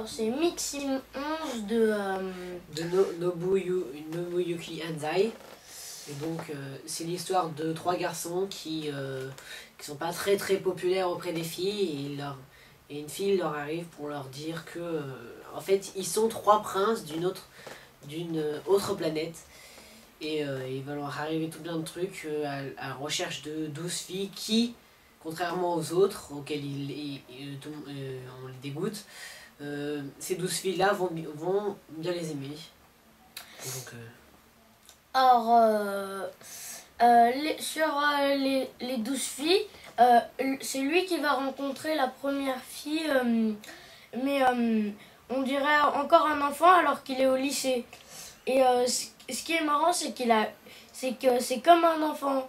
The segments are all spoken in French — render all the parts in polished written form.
Alors c'est Mixim 11 de Nobuyuki Anzai. Et donc c'est l'histoire de trois garçons qui sont pas très populaires auprès des filles et une fille leur arrive pour leur dire que en fait ils sont trois princes d'une autre planète et il va leur arriver tout plein de trucs à la recherche de 12 filles qui, contrairement aux autres auxquelles on les dégoûte, ces 12 filles là vont bien les aimer. Et donc, Alors, sur les 12 filles, c'est lui qui va rencontrer la première fille, mais on dirait encore un enfant alors qu'il est au lycée. Et ce qui est marrant, c'est que c'est comme un enfant.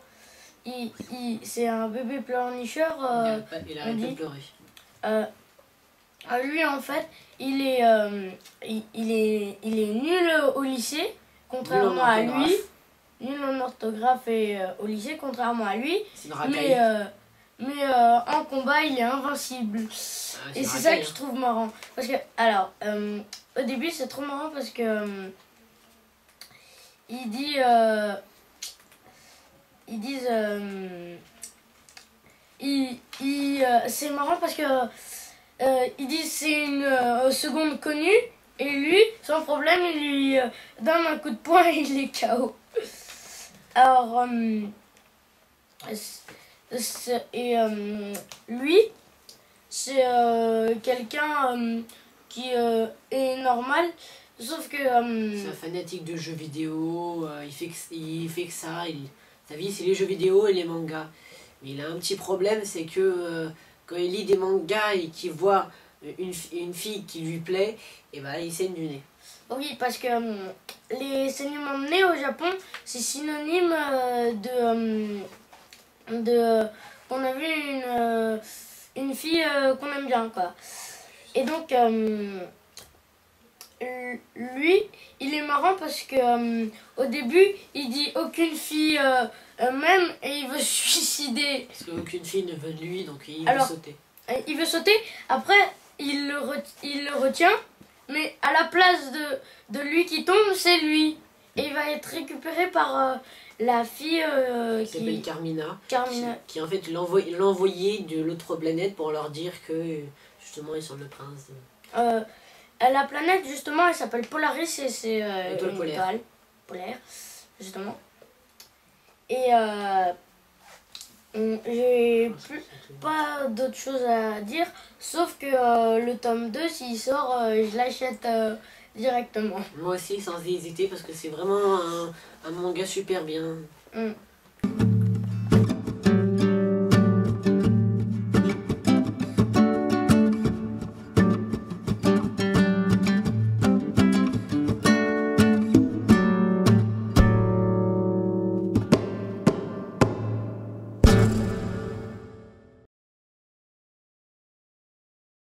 C'est un bébé pleurnicheur. il arrête de pleurer. Lui, en fait, il est nul au lycée, contrairement à lui. Nul en orthographe et au lycée, contrairement à lui. Mais en combat, il est invincible. Et c'est ça que je trouve marrant. Parce que, alors, au début, c'est trop marrant parce que ils disent c'est marrant parce que ils disent c'est une seconde connue et lui, sans problème, il lui donne un coup de poing et il est KO. Alors, lui, c'est quelqu'un qui est normal, sauf que... c'est un fanatique de jeux vidéo, il fait que ça, sa vie c'est les jeux vidéo et les mangas. Mais il a un petit problème, c'est que quand il lit des mangas et qu'il voit une fille qui lui plaît, et ben il saigne du nez. Oui, parce que les saignements de nez au Japon, c'est synonyme qu'on a vu une fille qu'on aime bien, quoi. Et donc, lui, il est marrant parce que au début, il dit aucune fille m'aime et il veut se suicider. Parce qu'aucune fille ne veut de lui, donc il veut sauter. Il veut sauter, après il le retient, mais à la place de lui qui tombe, c'est lui. Et il va être récupéré par la fille qui s'appelle Carmina. Qui en fait l'envoyé de l'autre planète pour leur dire que justement ils sont le prince. La planète justement elle s'appelle Polaris et c'est étoile polaire justement. Et j'ai pas d'autre chose à dire sauf que le tome 2 s'il sort je l'achète directement. Moi aussi sans hésiter parce que c'est vraiment un manga super bien.